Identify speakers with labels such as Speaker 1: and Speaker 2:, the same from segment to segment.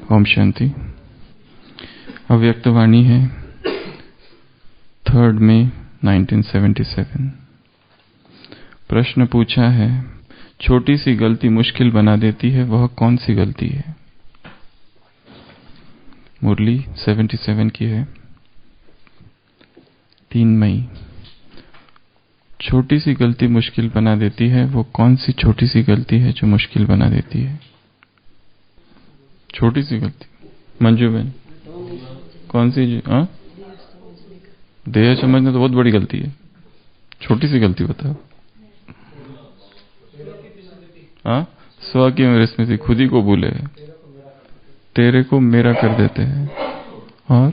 Speaker 1: ओम शांति। अव्यक्तवाणी है 3 मई 1977। प्रश्न पूछा है, छोटी सी गलती मुश्किल बना देती है, वह कौन सी गलती है? मुरली 77 की है, 3 मई। छोटी सी गलती मुश्किल बना देती है, वो कौन सी छोटी सी गलती है जो मुश्किल बना देती है? छोटी सी गलती मंजू बहन, कौन सी? देह समझना तो बहुत बड़ी गलती है। छोटी सी गलती बताओ। स्व की स्मृति, खुद ही को भूले, तेरे को मेरा कर देते हैं। और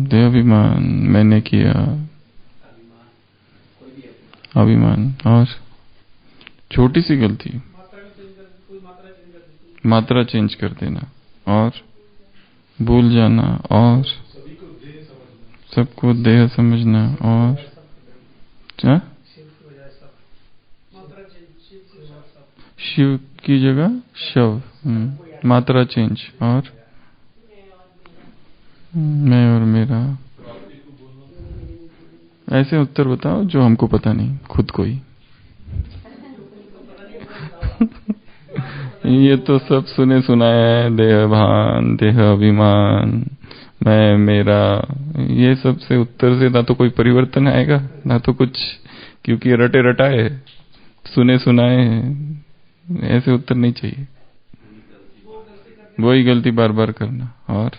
Speaker 1: देहाभिमान, मैंने किया, अभिमान। और छोटी सी गलती मात्रा चेंज कर देना, और भूल जाना, और सबको देह समझना, और क्या? शिव की जगह शव, मात्रा चेंज, और मैं और मेरा। ऐसे उत्तर बताओ जो हमको पता नहीं, खुद को ही। ये तो सब सुने सुनाया है, देह भान, देह अभिमान, मैं मेरा। ये सब से उत्तर से ना तो कोई परिवर्तन आएगा, ना तो कुछ, क्योंकि रटे रटाए सुने सुनाए हैं। ऐसे उत्तर नहीं चाहिए। वही गलती बार बार करना, और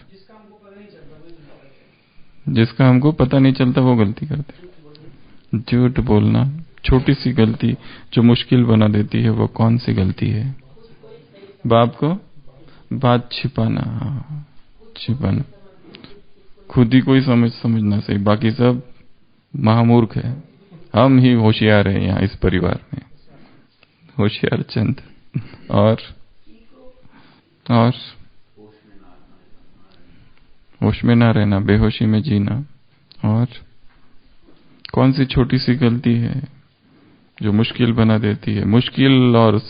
Speaker 1: जिसका हमको पता नहीं चलता वो गलती करते। झूठ बोलना, छोटी सी गलती जो मुश्किल बना देती है, वो कौन सी गलती है? बाप को बात छिपाना, छिपाना। खुद ही कोई समझना सही, बाकी सब महामूर्ख है। हम ही होशियार हैं यहाँ इस परिवार में, होशियार चंद। और होश में ना रहना, बेहोशी में जीना। और कौन सी छोटी सी गलती है जो मुश्किल बना देती है? मुश्किल और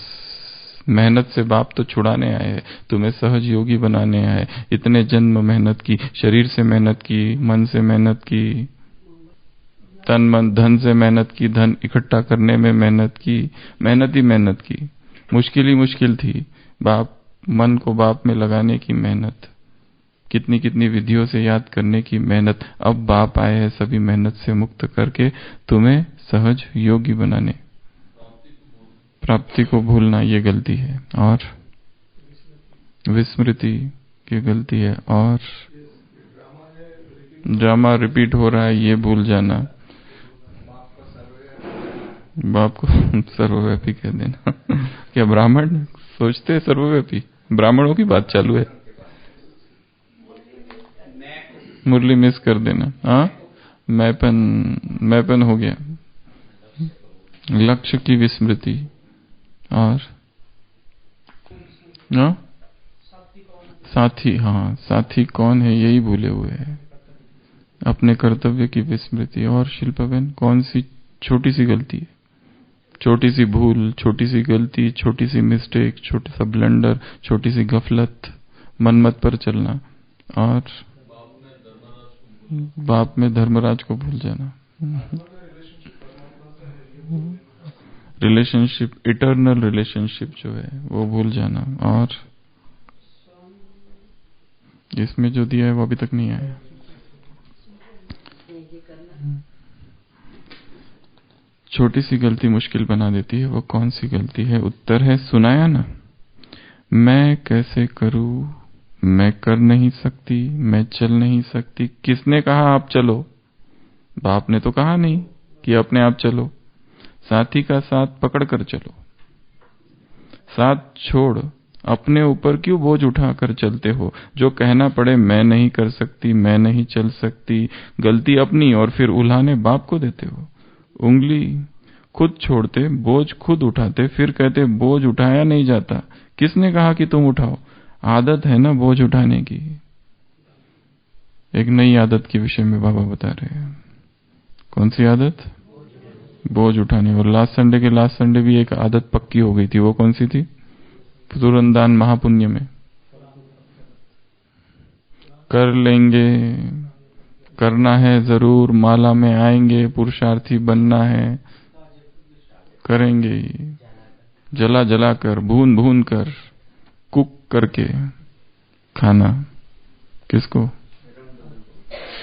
Speaker 1: मेहनत से बाप तो छुड़ाने आए, तुम्हें सहज योगी बनाने आए। इतने जन्म मेहनत की, शरीर से मेहनत की, मन से मेहनत की, तन मन धन से मेहनत की, धन इकट्ठा करने में मेहनत की, मेहनत ही मेहनत की। मुश्किल ही मुश्किल थी, बाप मन को बाप में लगाने की मेहनत, कितनी कितनी विधियों से याद करने की मेहनत। अब बाप आए हैं सभी मेहनत से मुक्त करके तुम्हें सहज योगी बनाने। प्राप्ति को भूलना ये गलती है, और विस्मृति की गलती है, और ड्रामा रिपीट हो रहा है ये भूल जाना। बाप को सर्वव्यापी कह देना। क्या ब्राह्मण सोचते हैं सर्वव्यापी? ब्राह्मणों की बात चालू है। मुरली मिस कर देना। मैपन हो गया। लक्ष्य की विस्मृति, और साथी, साथी कौन है यही भूले हुए हैं। अपने कर्तव्य की विस्मृति। और शिल्पा बहन, कौन सी छोटी सी गलती है? छोटी सी भूल, छोटी सी गलती, छोटी सी मिस्टेक, छोटा सा ब्लंडर, छोटी सी गफलत, मनमत पर चलना, और बाप में धर्मराज को भूल जाना। रिलेशनशिप, इटर्नल रिलेशनशिप जो है वो भूल जाना। और इसमें जो दिया है वो अभी तक नहीं आया। छोटी सी गलती मुश्किल बना देती है, वो कौन सी गलती है? उत्तर है, सुनाया ना, मैं कैसे करूं, मैं कर नहीं सकती, मैं चल नहीं सकती। किसने कहा आप चलो? बाप ने तो कहा नहीं कि अपने आप चलो। साथी का साथ पकड़ कर चलो, साथ छोड़। अपने ऊपर क्यों बोझ उठाकर चलते हो? जो कहना पड़े मैं नहीं कर सकती, मैं नहीं चल सकती, गलती अपनी, और फिर उल्हाने बाप को देते हो। उंगली खुद छोड़ते, बोझ खुद उठाते, फिर कहते बोझ उठाया नहीं जाता। किसने कहा कि तुम उठाओ? आदत है ना बोझ उठाने की। एक नई आदत के विषय में बाबा बता रहे हैं। कौन सी आदत? बोझ उठाने। और लास्ट संडे भी एक आदत पक्की हो गई थी। वो कौन सी थी? तुरंत दान महापुण्य में कर लेंगे, करना है जरूर, माला में आएंगे, पुरुषार्थी बनना है, करेंगे, जला जला कर, भून भून कर, कुक करके खाना। किसको?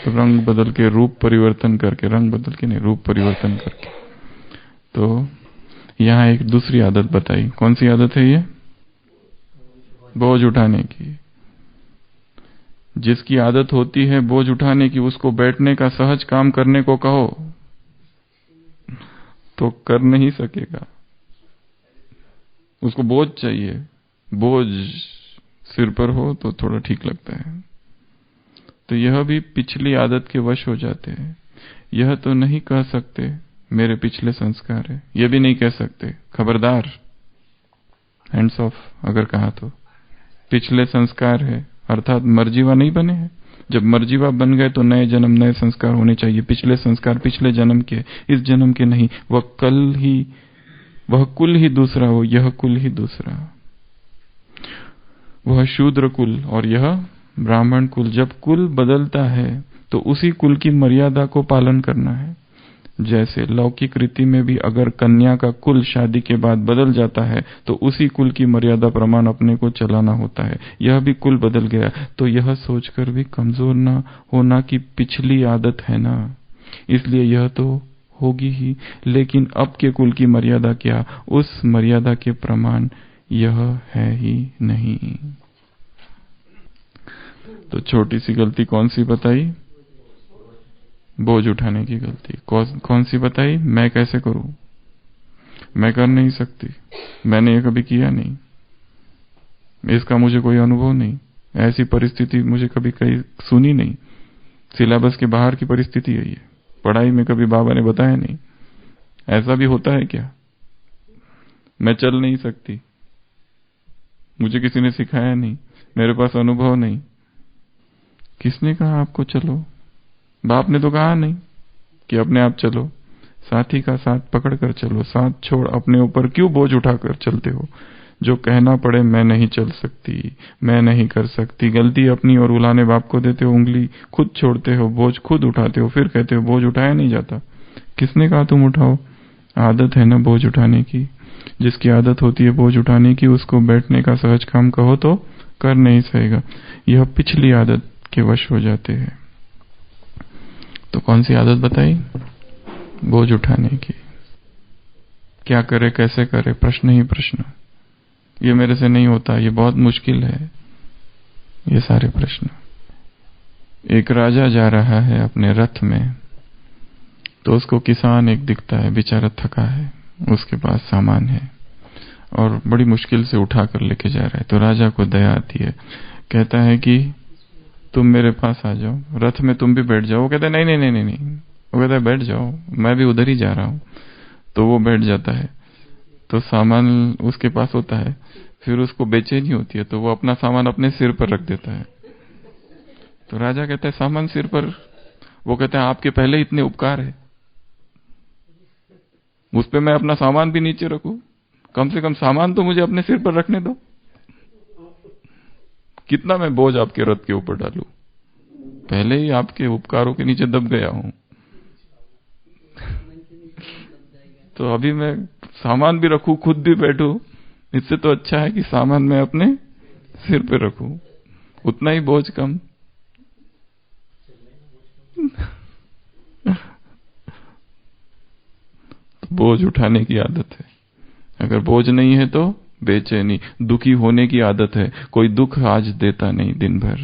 Speaker 1: रंग बदल के, रूप परिवर्तन करके, रंग बदल के नहीं, रूप परिवर्तन करके। तो यहाँ एक दूसरी आदत बताई। कौन सी आदत है ये? बोझ उठाने की। जिसकी आदत होती है बोझ उठाने की, उसको बैठने का सहज काम करने को कहो तो कर नहीं सकेगा। उसको बोझ चाहिए। बोझ सिर पर हो तो थोड़ा ठीक लगता है। तो यह भी पिछली आदत के वश हो जाते हैं। यह तो नहीं कह सकते मेरे पिछले संस्कार है, यह भी नहीं कह सकते, खबरदार, हैंड्स ऑफ। अगर कहा तो पिछले संस्कार है, अर्थात मर्जीवा नहीं बने हैं। जब मर्जीवा बन गए तो नए जन्म, नए संस्कार होने चाहिए। पिछले संस्कार पिछले जन्म के, इस जन्म के नहीं। वह कुल ही दूसरा हो, यह कुल ही दूसरा। वह शूद्र कुल और यह ब्राह्मण कुल। जब कुल बदलता है तो उसी कुल की मर्यादा को पालन करना है। जैसे लौकिक रीति में भी अगर कन्या का कुल शादी के बाद बदल जाता है तो उसी कुल की मर्यादा प्रमाण अपने को चलाना होता है। यह भी कुल बदल गया तो यह सोचकर भी कमजोर ना होना कि पिछली आदत है ना, इसलिए यह तो होगी ही, लेकिन अब के कुल की मर्यादा क्या, उस मर्यादा के प्रमाण यह है ही नहीं। तो छोटी सी गलती कौन सी बताई? बोझ उठाने की गलती। कौन सी बताई? मैं कैसे करूं? मैं कर नहीं सकती, मैंने ये कभी किया नहीं, इसका मुझे कोई अनुभव नहीं, ऐसी परिस्थिति मुझे कभी कहीं सुनी नहीं, सिलेबस के बाहर की परिस्थिति है ये, पढ़ाई में कभी बाबा ने बताया नहीं। ऐसा भी होता है क्या? मैं चल नहीं सकती, मुझे किसी ने सिखाया नहीं, मेरे पास अनुभव नहीं। किसने कहा आपको चलो? बाप ने तो कहा नहीं कि अपने आप चलो। साथी का साथ पकड़ कर चलो, साथ छोड़ अपने ऊपर क्यों बोझ उठाकर चलते हो? जो कहना पड़े मैं नहीं चल सकती, मैं नहीं कर सकती, गलती अपनी और उलाने बाप को देते हो, उंगली खुद छोड़ते हो, बोझ खुद उठाते हो, फिर कहते हो बोझ उठाया नहीं जाता। किसने कहा तुम उठाओ? आदत है ना बोझ उठाने की। जिसकी आदत होती है बोझ उठाने की, उसको बैठने का सहज काम कहो तो कर नहीं सकेगा। यह पिछली आदत के वश हो जाते हैं। तो कौन सी आदत बताई? बोझ उठाने की। क्या करे, कैसे करे, प्रश्न ही प्रश्न। ये मेरे से नहीं होता, ये बहुत मुश्किल है, ये सारे प्रश्न। एक राजा जा रहा है अपने रथ में, तो उसको किसान एक दिखता है, बेचारा थका है, उसके पास सामान है और बड़ी मुश्किल से उठा कर लेके जा रहा है। तो राजा को दया आती है, कहता है कि तुम मेरे पास आ जाओ, रथ में तुम भी बैठ जाओ। वो कहता है नहीं नहीं नहीं नहीं नहीं, वो कहता है बैठ जाओ, मैं भी उधर ही जा रहा हूं। तो वो बैठ जाता है, तो सामान उसके पास होता है, फिर उसको बेचैनी होती है, तो वो अपना सामान अपने सिर पर रख देता है। तो राजा कहता है सामान सिर पर? वो कहता है आपके पहले इतने उपकार है, उस पे मैं अपना सामान भी नीचे रखूं? कम से कम सामान तो मुझे अपने सिर पर रखने दो। कितना मैं बोझ आपके रथ के ऊपर डालूं? पहले ही आपके उपकारों के नीचे दब गया हूं, तो अभी मैं सामान भी रखूं, खुद भी बैठूं, इससे तो अच्छा है कि सामान मैं अपने सिर पे रखूं, उतना ही बोझ कम। तो बोझ उठाने की आदत है। अगर बोझ नहीं है तो बेचैनी, दुखी होने की आदत है। कोई दुख आज देता नहीं दिन भर,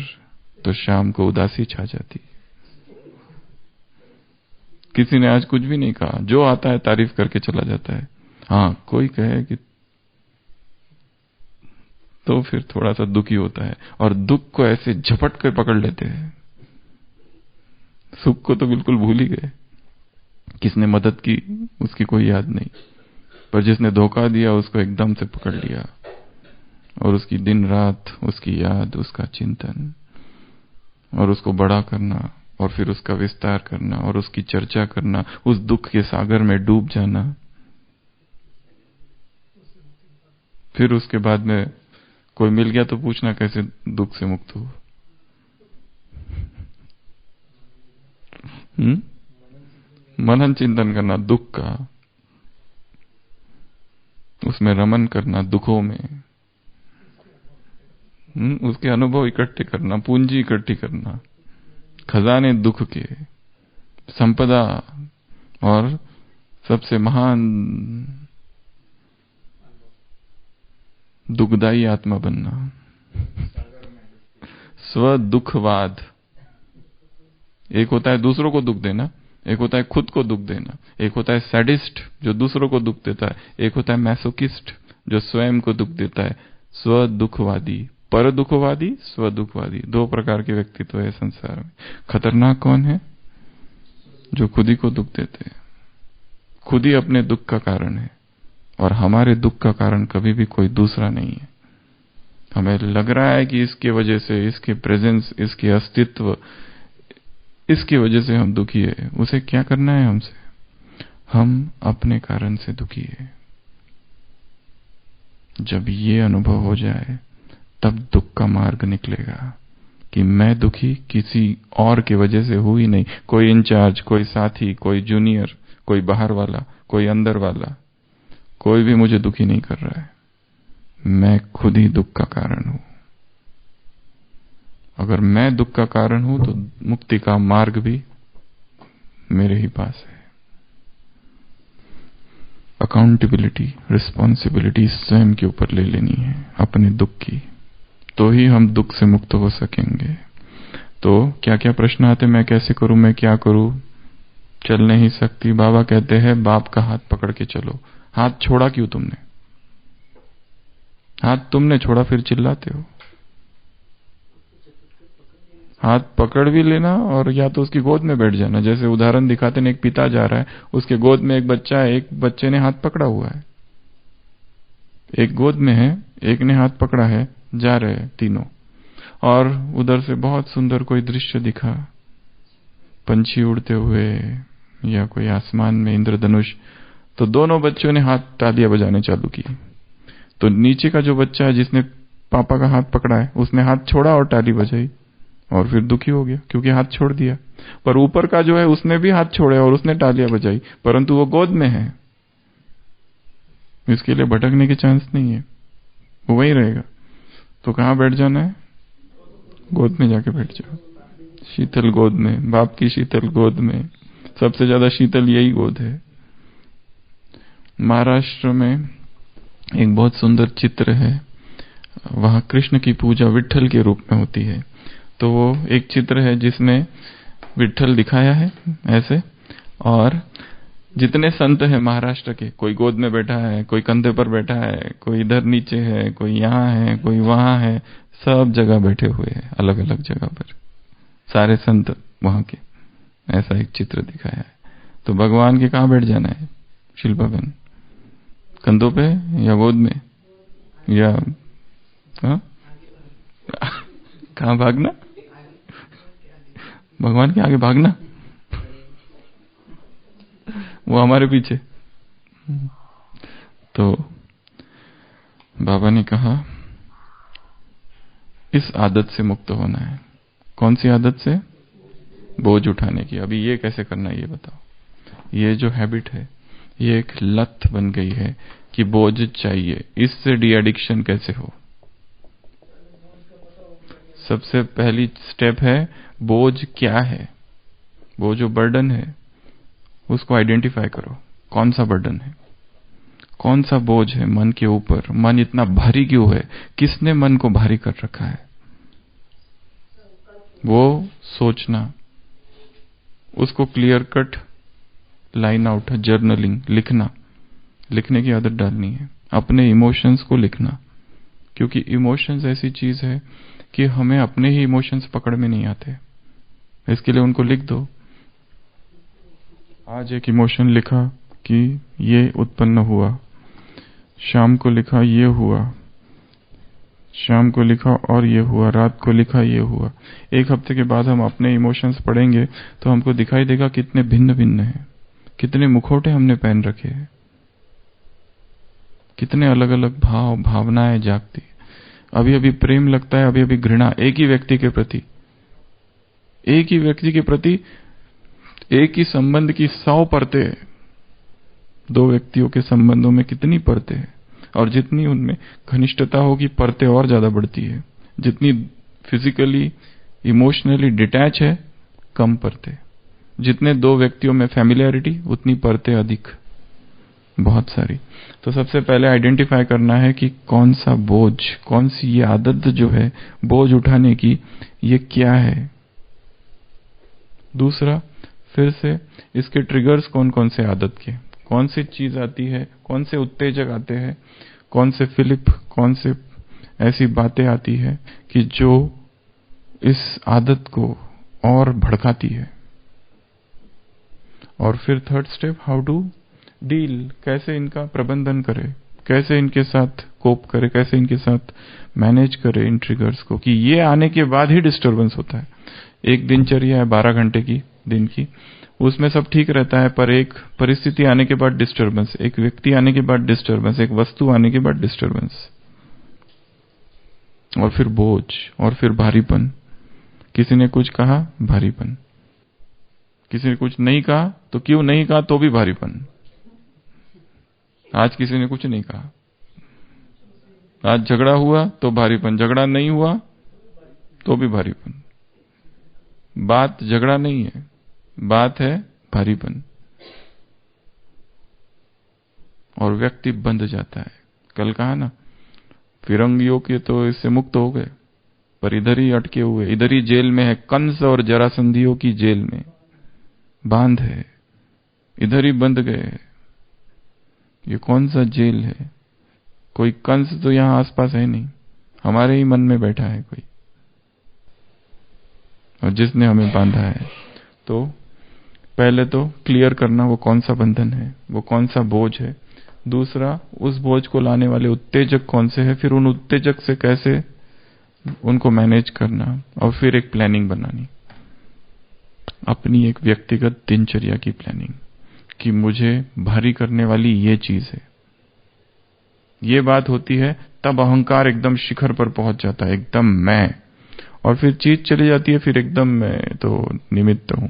Speaker 1: तो शाम को उदासी छा जाती। किसी ने आज कुछ भी नहीं कहा, जो आता है तारीफ करके चला जाता है। हाँ, कोई कहे कि तो फिर थोड़ा सा दुखी होता है, और दुख को ऐसे झपट कर पकड़ लेते हैं। सुख को तो बिल्कुल भूल ही गए। किसने मदद की उसकी कोई याद नहीं, पर जिसने धोखा दिया उसको एकदम से पकड़ लिया, और उसकी दिन रात उसकी याद, उसका चिंतन, और उसको बड़ा करना, और फिर उसका विस्तार करना, और उसकी चर्चा करना, उस दुख के सागर में डूब जाना। फिर उसके बाद में कोई मिल गया तो पूछना कैसे दुख से मुक्त हो। मनन चिंतन करना दुख का, उसमें रमन करना दुखों में, उसके अनुभव इकट्ठे करना, पूंजी इकट्ठी करना, खजाने दुख के, संपदा और सबसे महान दुखदाई आत्मा बनना। स्व दुखवाद, एक होता है दूसरों को दुख देना, एक होता है खुद को दुख देना, एक होता है सैडिस्ट जो दूसरों को दुख देता है, एक होता है मैसोकिस्ट जो स्वयं को दुख देता है। स्व दुखवादी, पर दुखवादी, स्व दुखवादी, दो प्रकार के व्यक्तित्व है संसार में। खतरनाक कौन है? जो खुद ही को दुख देते हैं, खुद ही अपने दुख का कारण है, और हमारे दुख का कारण कभी भी कोई दूसरा नहीं है। हमें लग रहा है कि इसके वजह से, इसके प्रेजेंस, इसके अस्तित्व, इसकी वजह से हम दुखी है। उसे क्या करना है हमसे? हम अपने कारण से दुखी है। जब ये अनुभव हो जाए तब दुख का मार्ग निकलेगा कि मैं दुखी किसी और के वजह से हूं ही नहीं। कोई इंचार्ज, कोई साथी, कोई जूनियर, कोई बाहर वाला, कोई अंदर वाला, कोई भी मुझे दुखी नहीं कर रहा है। मैं खुद ही दुख का कारण हूं। अगर मैं दुख का कारण हूं तो मुक्ति का मार्ग भी मेरे ही पास है। अकाउंटेबिलिटी, रिस्पॉन्सिबिलिटी स्वयं के ऊपर ले लेनी है अपने दुख की, तो ही हम दुख से मुक्त हो सकेंगे। तो क्या क्या प्रश्न आते, मैं कैसे करूं, मैं क्या करूं, चल नहीं सकती। बाबा कहते हैं बाप का हाथ पकड़ के चलो। हाथ छोड़ा क्यों तुमने? हाथ तुमने छोड़ा, फिर चिल्लाते हो। हाथ पकड़ भी लेना और या तो उसकी गोद में बैठ जाना। जैसे उदाहरण दिखाते हैं, एक पिता जा रहा है, उसके गोद में एक बच्चा है, एक बच्चे ने हाथ पकड़ा हुआ है, एक गोद में है, एक ने हाथ पकड़ा है, जा रहे हैं तीनों। और उधर से बहुत सुंदर कोई दृश्य दिखा, पंछी उड़ते हुए या कोई आसमान में इंद्रधनुष, तो दोनों बच्चों ने हाथ तालियां बजाने चालू की। तो नीचे का जो बच्चा है जिसने पापा का हाथ पकड़ा है, उसने हाथ छोड़ा और ताली बजाई और फिर दुखी हो गया क्योंकि हाथ छोड़ दिया। पर ऊपर का जो है उसने भी हाथ छोड़े और उसने तालियां बजाई, परंतु वो गोद में है, इसके लिए भटकने के चांस नहीं है, वो वहीं रहेगा। तो कहां बैठ जाना है? गोद में जाके बैठ जाओ, शीतल गोद में, बाप की शीतल गोद में। सबसे ज्यादा शीतल यही गोद है। महाराष्ट्र में एक बहुत सुंदर चित्र है, वहां कृष्ण की पूजा विट्ठल के रूप में होती है। तो वो एक चित्र है जिसमें विट्ठल दिखाया है ऐसे, और जितने संत हैं महाराष्ट्र के, कोई गोद में बैठा है, कोई कंधे पर बैठा है, कोई इधर नीचे है, कोई यहाँ है, कोई वहां है, सब जगह बैठे हुए हैं, अलग अलग जगह पर सारे संत वहां के। ऐसा एक चित्र दिखाया है। तो भगवान के कहां बैठ जाना है शिल्पा बहन? कंधों पे या गोद में या कहां भागना? भगवान के आगे भागना, वो हमारे पीछे। तो बाबा ने कहा इस आदत से मुक्त होना है। कौन सी आदत से? बोझ उठाने की। अभी ये कैसे करना है ये बताओ। ये जो हैबिट है ये एक लत बन गई है कि बोझ चाहिए। इससे डी एडिक्शन कैसे हो? सबसे पहली स्टेप है बोझ क्या है। वो जो बर्डन है उसको आइडेंटिफाई करो। कौन सा बर्डन है, कौन सा बोझ है मन के ऊपर? मन इतना भारी क्यों है? किसने मन को भारी कर रखा है? वो सोचना, उसको क्लियर कट लाइन आउट है। जर्नलिंग, लिखना, लिखने की आदत डालनी है। अपने इमोशंस को लिखना, क्योंकि इमोशंस ऐसी चीज है कि हमें अपने ही इमोशंस पकड़ में नहीं आते। इसके लिए उनको लिख दो। आज एक इमोशन लिखा कि ये उत्पन्न हुआ, शाम को लिखा ये हुआ, शाम को लिखा और ये हुआ, रात को लिखा ये हुआ। एक हफ्ते के बाद हम अपने इमोशंस पढ़ेंगे तो हमको दिखाई देगा कितने भिन्न भिन्न हैं, कितने मुखौटे हमने पहन रखे हैं, कितने अलग अलग भाव भावनाएं जागती। अभी अभी प्रेम लगता है, अभी अभी घृणा, एक ही व्यक्ति के प्रति, एक ही व्यक्ति के प्रति एक ही संबंध की 100 परतें हैं। दो व्यक्तियों के संबंधों में कितनी परतें हैं, और जितनी उनमें घनिष्ठता होगी परतें और ज्यादा बढ़ती है। जितनी फिजिकली इमोशनली डिटैच है, कम परतें। जितने दो व्यक्तियों में फैमिलियरिटी, उतनी परतें अधिक, बहुत सारी। तो सबसे पहले आइडेंटिफाई करना है कि कौन सा बोझ, कौन सी ये आदत जो है बोझ उठाने की, ये क्या है। दूसरा, फिर से इसके ट्रिगर्स कौन कौन से आदत के, कौन सी चीज आती है, कौन से उत्तेजक आते हैं, कौन से फिलिप, कौन से ऐसी बातें आती है कि जो इस आदत को और भड़काती है। और फिर third step, how to deal, कैसे इनका प्रबंधन करे, कैसे इनके साथ कोप करे, कैसे इनके साथ मैनेज करे इन ट्रिगर्स को, कि ये आने के बाद ही डिस्टरबेंस होता है। एक दिनचर्या है 12 घंटे की दिन की, उसमें सब ठीक रहता है, पर एक परिस्थिति आने के बाद डिस्टरबेंस, एक व्यक्ति आने के बाद डिस्टरबेंस, एक वस्तु आने के बाद डिस्टरबेंस, और फिर बोझ, और फिर भारीपन। किसी ने कुछ कहा, भारीपन। किसी ने कुछ नहीं कहा, तो क्यों नहीं कहा तो भी भारीपन। आज किसी ने कुछ नहीं कहा, आज झगड़ा हुआ तो भारीपन, झगड़ा नहीं हुआ तो भी भारीपन। बात झगड़ा नहीं है, बात है भारीपन, और व्यक्ति बंध जाता है। कल कहा ना, फिरंगियों के तो इससे मुक्त हो गए, पर इधर ही अटके हुए, इधर ही जेल में है। कंस और जरासंधियों की जेल में बांध है, इधर ही बंध गए। ये कौन सा जेल है? कोई कंस तो यहां आसपास है नहीं, हमारे ही मन में बैठा है कोई, और जिसने हमें बांधा है। तो पहले तो क्लियर करना वो कौन सा बंधन है, वो कौन सा बोझ है। दूसरा, उस बोझ को लाने वाले उत्तेजक कौन से हैं, फिर उन उत्तेजक से कैसे उनको मैनेज करना, और फिर एक प्लानिंग बनानी, अपनी एक व्यक्तिगत दिनचर्या की प्लानिंग, कि मुझे भारी करने वाली ये चीज है। ये बात होती है तब अहंकार एकदम शिखर पर पहुंच जाता है, एकदम मैं, और फिर चीज चली जाती है, फिर एकदम मैं तो निमित्त हूं,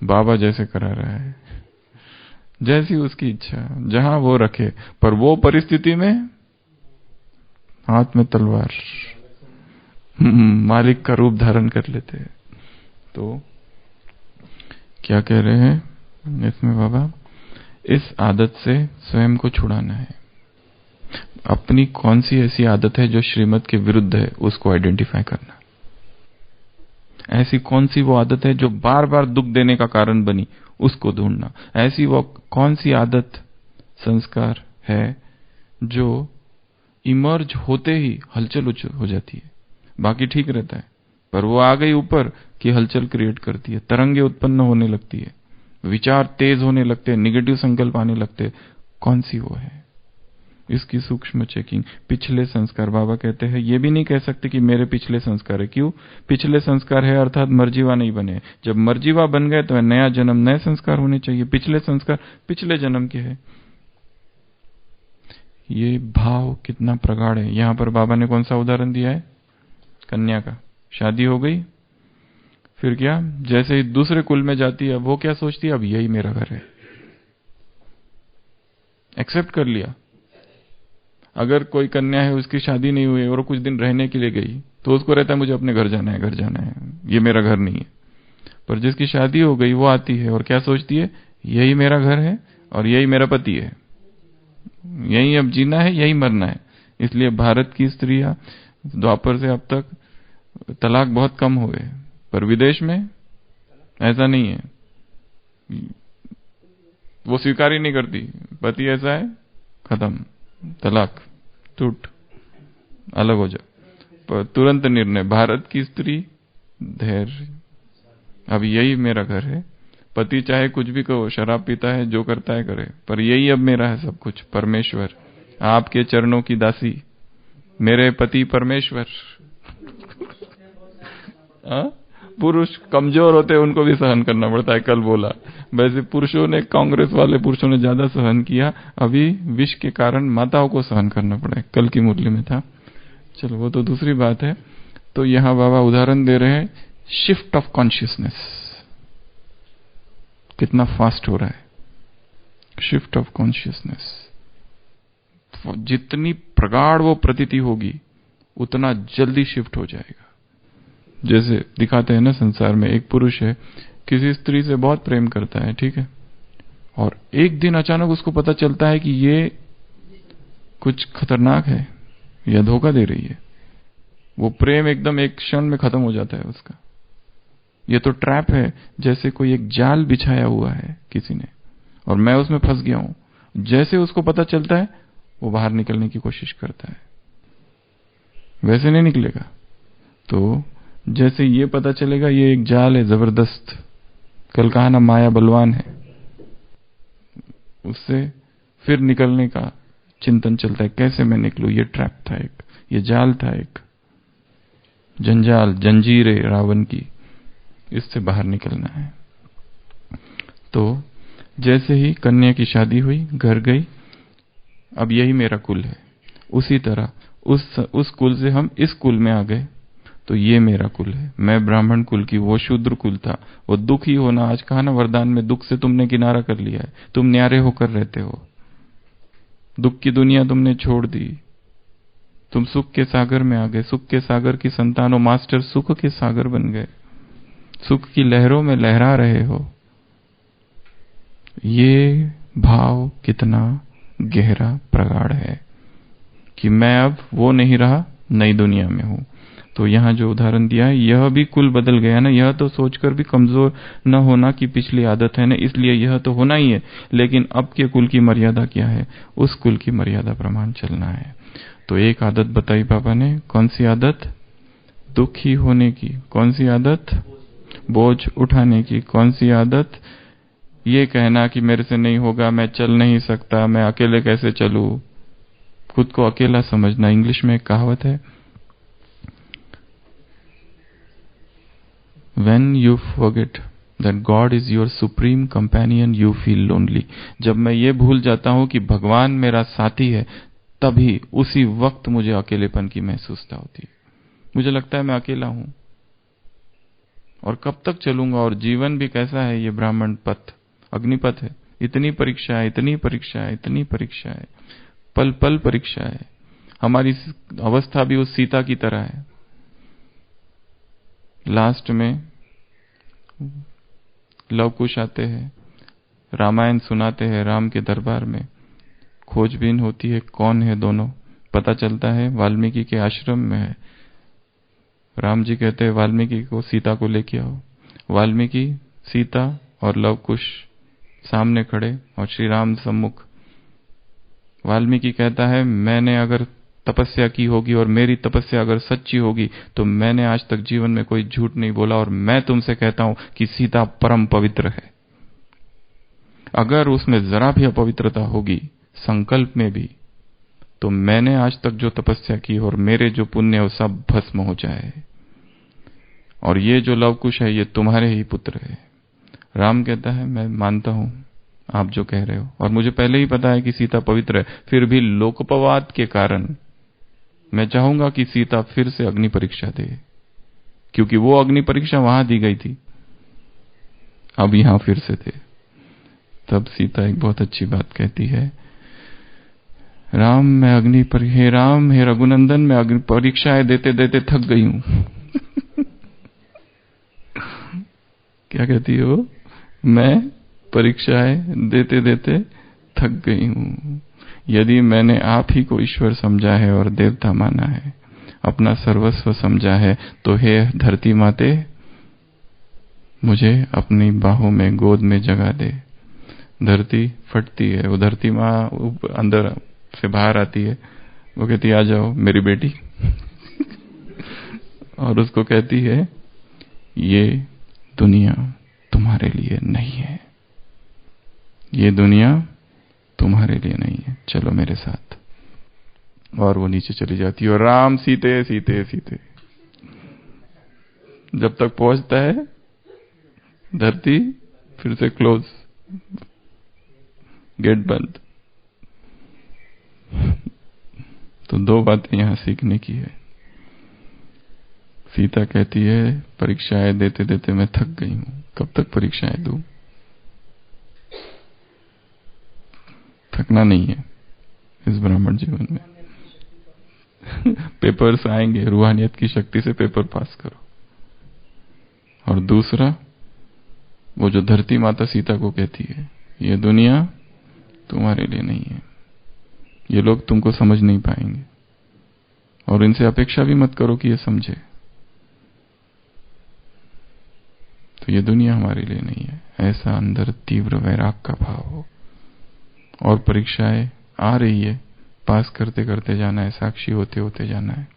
Speaker 1: बाबा जैसे करा रहा है, जैसी उसकी इच्छा, जहां वो रखे। पर वो परिस्थिति में हाथ में तलवार, मालिक का रूप धारण कर लेते हैं। तो क्या कह रहे हैं इसमें बाबा? इस आदत से स्वयं को छुड़ाना है। अपनी कौन सी ऐसी आदत है जो श्रीमत के विरुद्ध है, उसको आइडेंटिफाई करना। ऐसी कौन सी वो आदत है जो बार बार दुख देने का कारण बनी, उसको ढूंढना। ऐसी वो कौन सी आदत, संस्कार है जो इमर्ज होते ही हलचल हो जाती है, बाकी ठीक रहता है, पर वो आ गई ऊपर कि हलचल क्रिएट करती है, तरंगे उत्पन्न होने लगती है, विचार तेज होने लगते हैं, निगेटिव संकल्प आने लगते हैं। कौन सी वो है, इसकी सूक्ष्म चेकिंग। पिछले संस्कार, बाबा कहते हैं ये भी नहीं कह सकते कि मेरे पिछले संस्कार है। क्यों? पिछले संस्कार है अर्थात मर्जीवा नहीं बने। जब मर्जीवा बन गए तो नया जन्म, नए संस्कार होने चाहिए। पिछले संस्कार पिछले जन्म के हैं। ये भाव कितना प्रगाढ़ है। यहां पर बाबा ने कौन सा उदाहरण दिया है? कन्या का। शादी हो गई, फिर क्या, जैसे ही दूसरे कुल में जाती है, वो क्या सोचती है? अब यही मेरा घर है, एक्सेप्ट कर लिया। अगर कोई कन्या है, उसकी शादी नहीं हुई और कुछ दिन रहने के लिए गई, तो उसको रहता है मुझे अपने घर जाना है, घर जाना है, ये मेरा घर नहीं है। पर जिसकी शादी हो गई वो आती है और क्या सोचती है? यही मेरा घर है और यही मेरा पति है, यही अब जीना है, यही मरना है। इसलिए भारत की स्त्रियां द्वापर से अब तक तलाक बहुत कम हुए, पर विदेश में ऐसा नहीं है, वो स्वीकार ही नहीं करती। पति ऐसा है, खत्म, तलाक, टूट, अलग हो जा, पर तुरंत निर्णय। भारत की स्त्री धैर्य, अब यही मेरा घर है, पति चाहे कुछ भी कहो, शराब पीता है, जो करता है करे, पर यही अब मेरा है सब कुछ। परमेश्वर, आपके चरणों की दासी, मेरे पति परमेश्वर। पुरुष कमजोर होते हैं, उनको भी सहन करना पड़ता है। कल बोला वैसे पुरुषों ने, कांग्रेस वाले पुरुषों ने ज्यादा सहन किया, अभी विष के कारण माताओं को सहन करना पड़ा है। कल की मुरली में था, चलो वो तो दूसरी बात है। तो यहां बाबा उदाहरण दे रहे हैं शिफ्ट ऑफ कॉन्शियसनेस, कितना फास्ट हो रहा है शिफ्ट ऑफ कॉन्शियसनेस। जितनी प्रगाढ़ वो प्रतीति होगी उतना जल्दी शिफ्ट हो जाएगा। जैसे दिखाते हैं ना, संसार में एक पुरुष है, किसी स्त्री से बहुत प्रेम करता है, ठीक है, और एक दिन अचानक उसको पता चलता है कि ये कुछ खतरनाक है या धोखा दे रही है। वो प्रेम एकदम एक क्षण में खत्म हो जाता है उसका। ये तो ट्रैप है, जैसे कोई एक जाल बिछाया हुआ है किसी ने और मैं उसमें फंस गया हूं। जैसे उसको पता चलता है वो बाहर निकलने की कोशिश करता है, वैसे नहीं निकलेगा। तो जैसे ये पता चलेगा ये एक जाल है जबरदस्त, कल कहा ना माया बलवान है, उससे फिर निकलने का चिंतन चलता है, कैसे मैं निकलूं, ये ट्रैप था एक, ये जाल था एक, जंजाल जंजीर है रावण की, इससे बाहर निकलना है। तो जैसे ही कन्या की शादी हुई, घर गई, अब यही मेरा कुल है, उसी तरह उस कुल से हम इस कुल में आ गए, तो ये मेरा कुल है। मैं ब्राह्मण कुल की, वो शूद्र कुल था। वो दुख ही होना, आज कहा ना वरदान में, दुख से तुमने किनारा कर लिया है, तुम न्यारे होकर रहते हो, दुख की दुनिया तुमने छोड़ दी, तुम सुख के सागर में आ गए, सुख के सागर की संतानों, मास्टर सुख के सागर बन गए, सुख की लहरों में लहरा रहे हो। ये भाव कितना गहरा प्रगाढ़ है कि मैं अब वो नहीं रहा, नई दुनिया में हूं। तो यहां जो उदाहरण दिया है, यह भी कुल बदल गया ना, यह तो सोचकर भी कमजोर न होना कि पिछली आदत है ना, इसलिए यह तो होना ही है, लेकिन अब के कुल की मर्यादा क्या है, उस कुल की मर्यादा प्रमाण चलना है। तो एक आदत बताई पापा ने, कौन सी आदत, दुखी होने की, कौन सी आदत, बोझ उठाने की, कौन सी आदत, ये कहना कि मेरे से नहीं होगा, मैं चल नहीं सकता, मैं अकेले कैसे चलूं, खुद को अकेला समझना। इंग्लिश में एक कहावत है, When you forget that God is your supreme companion, you feel lonely. जब मैं ये भूल जाता हूं कि भगवान मेरा साथी है, तभी उसी वक्त मुझे अकेलेपन की महसूसता होती है। मुझे लगता है मैं अकेला हूं, और कब तक चलूंगा। और जीवन भी कैसा है, ये ब्राह्मण पथ, अग्निपथ है, इतनी परीक्षा है, इतनी परीक्षा है, इतनी परीक्षा है, पल पल परीक्षा है। हमारी अवस्था भी उस सीता की तरह है। लास्ट में लव कुश आते हैं, रामायण सुनाते हैं राम के दरबार में, खोजबीन होती है कौन है दोनों, पता चलता है वाल्मीकि के आश्रम में है। राम जी कहते हैं वाल्मीकि को सीता को लेके आओ। वाल्मीकि, सीता और लव कुश सामने खड़े और श्री राम सम्मुख। वाल्मीकि कहता है मैंने अगर तपस्या की होगी और मेरी तपस्या अगर सच्ची होगी तो मैंने आज तक जीवन में कोई झूठ नहीं बोला, और मैं तुमसे कहता हूं कि सीता परम पवित्र है। अगर उसमें जरा भी अपवित्रता होगी संकल्प में भी, तो मैंने आज तक जो तपस्या की और मेरे जो पुण्य वो सब भस्म हो जाए। और ये जो लवकुश है ये तुम्हारे ही पुत्र है। राम कहता है मैं मानता हूं आप जो कह रहे हो, और मुझे पहले ही पता है कि सीता पवित्र है, फिर भी लोकपवाद के कारण मैं चाहूंगा कि सीता फिर से अग्नि परीक्षा दे, क्योंकि वो अग्नि परीक्षा वहां दी गई थी, अब यहां फिर से दे। तब सीता एक बहुत अच्छी बात कहती है, राम मैं हे राम हे रघुनंदन, मैं अग्नि परीक्षाएं देते देते थक गई हूं। क्या कहती हो, मैं परीक्षाएं देते देते थक गई हूं। यदि मैंने आप ही को ईश्वर समझा है और देवता माना है, अपना सर्वस्व समझा है, तो हे धरती माते मुझे अपनी बाहों में गोद में जगा दे। धरती फटती है, वो धरती माँ अंदर से बाहर आती है, वो कहती है आ जाओ मेरी बेटी। और उसको कहती है ये दुनिया तुम्हारे लिए नहीं है, ये दुनिया तुम्हारे लिए नहीं है, चलो मेरे साथ। और वो नीचे चली जाती है और राम सीते सीते सीते जब तक पहुंचता है धरती फिर से क्लोज, गेट बंद। तो दो बातें यहां सीखने की है। सीता कहती है परीक्षाएं देते देते मैं थक गई हूं, कब तक परीक्षाएं दूं? थकना नहीं है इस ब्राह्मण जीवन में। पेपर्स आएंगे, रूहानियत की शक्ति से पेपर पास करो। और दूसरा, वो जो धरती माता सीता को कहती है ये दुनिया तुम्हारे लिए नहीं है, ये लोग तुमको समझ नहीं पाएंगे, और इनसे अपेक्षा भी मत करो कि ये समझे। तो ये दुनिया हमारे लिए नहीं है, ऐसा अंदर तीव्र वैराग का भाव हो। और परीक्षाएं आ रही है, पास करते करते जाना है, साक्षी होते होते जाना है।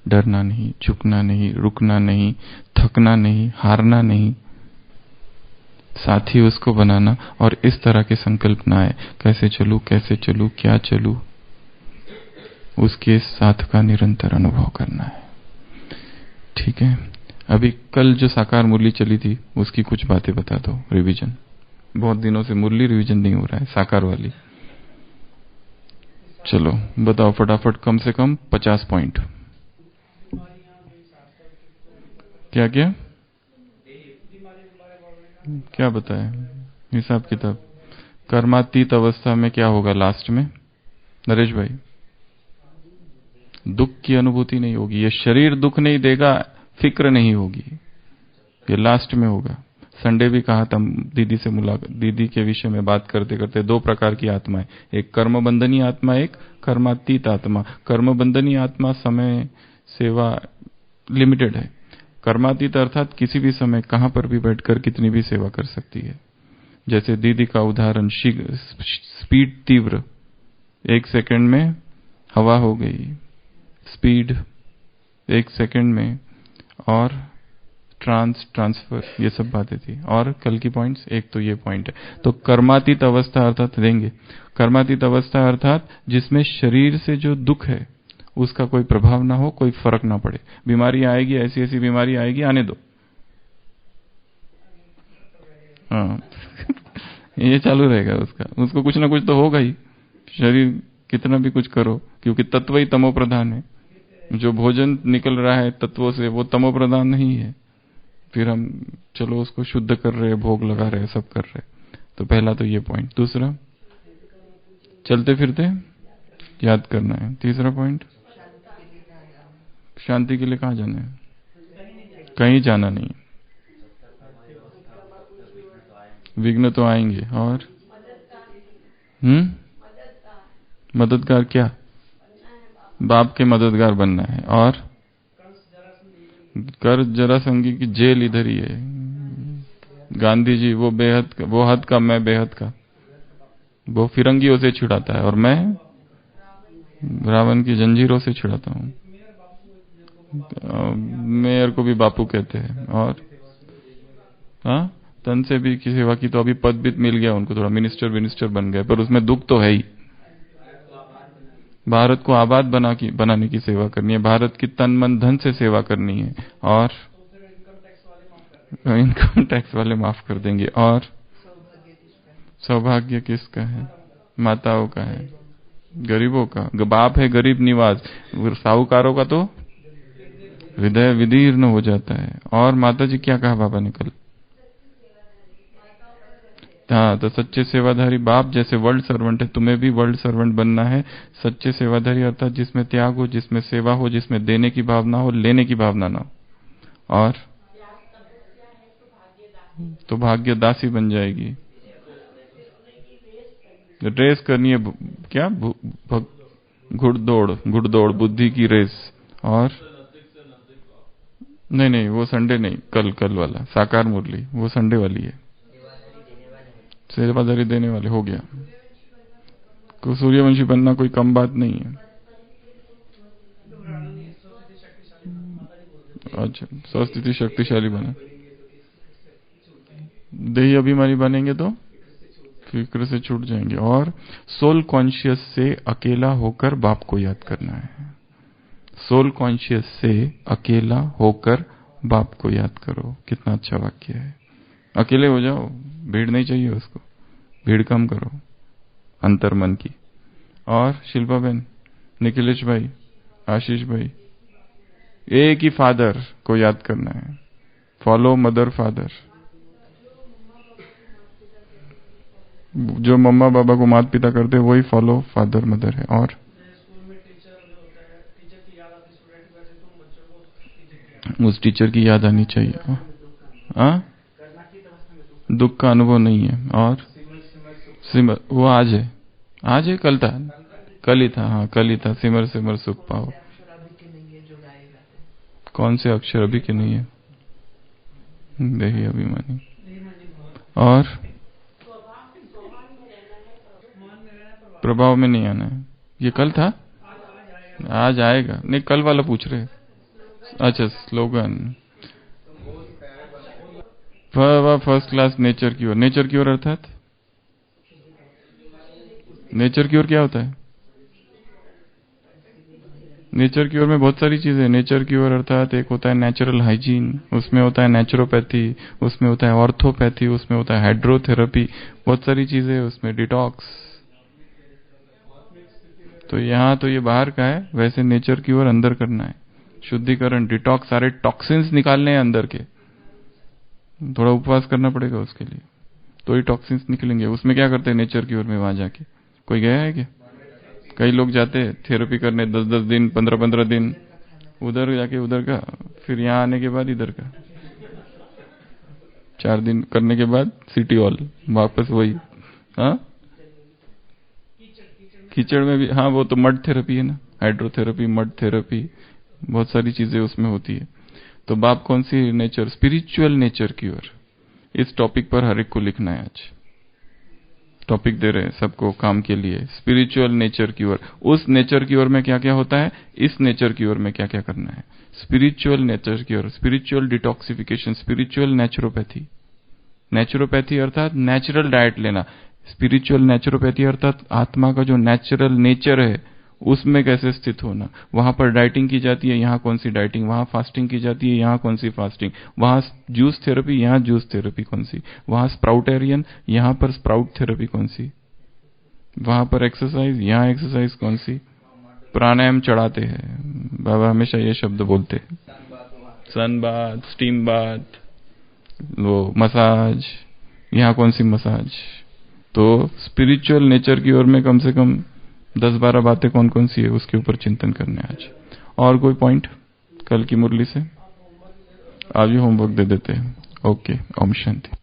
Speaker 1: डरना नहीं, झुकना नहीं, रुकना नहीं, थकना नहीं, हारना नहीं, साथी उसको बनाना। और इस तरह के संकल्प ना आए, कैसे चलूं, कैसे चलूं, क्या चलूं, उसके साथ का निरंतर अनुभव करना है। ठीक है, अभी कल जो साकार मुरली चली थी उसकी कुछ बातें बता दो, रिवीजन। बहुत दिनों से मुरली रिवीजन नहीं हो रहा है, साकार वाली। चलो बताओ फटाफट, कम से कम 50 पॉइंट। क्या क्या क्या बताया हिसाब किताब? कर्मातीत अवस्था में क्या होगा लास्ट में नरेश भाई? दुख की अनुभूति नहीं होगी, ये शरीर दुख नहीं देगा, फिक्र नहीं होगी, ये लास्ट में होगा। संडे भी कहा था दीदी से मुलाकात, दीदी के विषय में बात करते करते, दो प्रकार की आत्माएं, एक कर्म बंधनी आत्मा, एक कर्मातीत आत्मा। कर्म बंधनी आत्मा समय सेवा लिमिटेड है, कर्मातीत अर्थात किसी भी समय कहां पर भी बैठकर कितनी भी सेवा कर सकती है। जैसे दीदी का उदाहरण, स्पीड तीव्र, 1 सेकंड में हवा हो गई, स्पीड 1 सेकंड में, और ट्रांसफर, ये सब बातें थी। और कल की पॉइंट्स, एक तो ये पॉइंट है। तो कर्मातीत अवस्था अर्थात देंगे, कर्मातीत अवस्था अर्थात जिसमें शरीर से जो दुख है उसका कोई प्रभाव ना हो, कोई फर्क ना पड़े। बीमारी आएगी, ऐसी ऐसी बीमारी आएगी, आने दो, हाँ ये चालू रहेगा उसका, उसको कुछ ना कुछ तो होगा ही। शरीर कितना भी कुछ करो, क्योंकि तत्व ही तमो प्रधान है। जो भोजन निकल रहा है तत्वों से, वो तमो प्रधान नहीं है। फिर हम चलो उसको शुद्ध कर रहे, भोग लगा रहे, सब कर रहे। तो पहला तो ये पॉइंट। दूसरा, चलते फिरते याद करना है। तीसरा पॉइंट, शांति के लिए कहाँ जाना है? कहीं जाना नहीं, विघ्न तो आएंगे। और मददगार, क्या? बाप के मददगार बनना है। और कर जरासंगी की जेल इधर ही है। गांधी जी वो बेहद, वो हद का मैं बेहद का, वो फिरंगियों से छुड़ाता है, और मैं रावण की जंजीरों से छुड़ाता हूँ। मेयर को भी बापू कहते हैं। और हाँ, तन से भी की सेवा की, तो अभी पद भी मिल गया उनको, थोड़ा मिनिस्टर बन गए, पर उसमें दुख तो है ही। भारत को आबाद बनाने की सेवा करनी है, भारत की तन मन धन से सेवा करनी है। और इनकम टैक्स वाले माफ कर देंगे। और सौभाग्य किसका है? माताओं का है, गरीबों का। बाप है गरीब निवास, साहूकारों का तो हृदय विदीर्ण हो जाता है। और माता जी क्या कहा बाबा ने कल? हाँ, तो सच्चे सेवाधारी बाप जैसे वर्ल्ड सर्वेंट है, तुम्हें भी वर्ल्ड सर्वेंट बनना है। सच्चे सेवाधारी अर्थात जिसमें त्याग हो, जिसमें सेवा हो, जिसमें देने की भावना हो, लेने की भावना ना हो। और तो भाग्य दासी बन जाएगी। रेस करनी है, क्या? घुड़दौड़ बुद्धि की रेस। और नहीं, वो संडे नहीं, कल वाला साकार मुरली, वो संडे वाली है। सेवाधारी देने वाले हो गया। को सूर्यवंशी बनना कोई कम बात नहीं है। अच्छा, स्वस्थिति शक्तिशाली बना, देही अभिमानी बनेंगे तो फिक्र से छूट जाएंगे। और सोल कॉन्शियस से अकेला होकर बाप को याद करना है। सोल कॉन्शियस से अकेला होकर बाप को याद करो। कितना अच्छा वाक्य है। अकेले हो जाओ, भीड़ नहीं चाहिए उसको, भीड़ कम करो अंतर मन की। और शिल्पा बहन, निखिलेश भाई, आशीष भाई, एक ही फादर को याद करना है। Follow mother father. जो मम्मा पापा को माता पिता करते हैं वही फॉलो फादर मदर है। और उस टीचर की याद आनी चाहिए। हाँ, दुख का अनुभव नहीं है। और सिमर, वो आज है, आज है कल था, कल ही था। हाँ कल ही था। सिमर सिमर सुख पाओ। कौन से अक्षर अभी के नहीं है? देही अभिमानी। और प्रभाव में नहीं आना है। ये कल था, आज आएगा। नहीं, कल वाला पूछ रहे। अच्छा, slogan. First class nature cure. Nature cure अर्थात नेचर क्योर क्या होता है? नेचर क्योर में बहुत सारी चीजें। नेचर क्योर अर्थात एक होता है नेचुरल हाइजीन, उसमें होता है नेचुरोपैथी, उसमें होता है ऑर्थोपैथी, उसमें होता है हाइड्रोथेरेपी, बहुत सारी चीजें उसमें। डिटॉक्स। तो यहाँ तो ये बाहर का है, वैसे नेचर क्योर अंदर करना है। शुद्धिकरण, डिटॉक्स, सारे टॉक्सिन्स निकालने हैं अंदर के। थोड़ा उपवास करना पड़ेगा उसके लिए, तो ही टॉक्सिन्स निकलेंगे। उसमें क्या करते हैं नेचर क्योर में? वहां जाके कोई गया है क्या? कई लोग जाते हैं थेरेपी करने 10-10 दिन, 15-15 दिन, उधर जाके उधर का, फिर यहाँ आने के बाद इधर का, 4 दिन करने के बाद सिटी हॉल वापस वही। हाँ, कीचड़ में भी। हाँ, वो तो मड थेरेपी है ना, हाइड्रोथेरेपी, मड थेरेपी, बहुत सारी चीजें उसमें होती है। तो बाप कौन see nature? Spiritual nature cure. इस टॉपिक पर हर एक को लिखना है। आज टॉपिक दे रहे हैं सबको काम के लिए, स्पिरिचुअल नेचर क्योर। उस नेचर क्योर में क्या क्या होता है, इस नेचर क्योर में क्या क्या करना है। Spiritual nature cure, spiritual detoxification, spiritual naturopathy. Naturopathy अर्थात नेचुरल डाइट लेना। स्पिरिचुअल नेचुरोपैथी अर्थात आत्मा का जो नेचुरल नेचर है उसमें कैसे स्थित होना। वहां पर डाइटिंग की जाती है, यहाँ कौन सी डाइटिंग। वहां फास्टिंग की जाती है, यहाँ कौन सी फास्टिंग। वहां जूस थेरेपी, यहाँ जूस थेरेपी कौन सी। वहां स्प्राउटेरियन, यहाँ पर स्प्राउट थेरेपी कौन सी। वहां पर एक्सरसाइज, यहाँ एक्सरसाइज कौन सी। प्राणायाम चढ़ाते हैं बाबा, हमेशा ये शब्द बोलते हैं। सन बाथ, स्टीम बाथ, वो मसाज, यहाँ कौन सी मसाज। तो स्पिरिचुअल नेचर की ओर में कम से कम 10-12 बातें कौन कौन सी है उसके ऊपर चिंतन करने आज। और कोई पॉइंट कल की मुरली से? आज ही होमवर्क दे देते हैं। ओके, ओम शांति।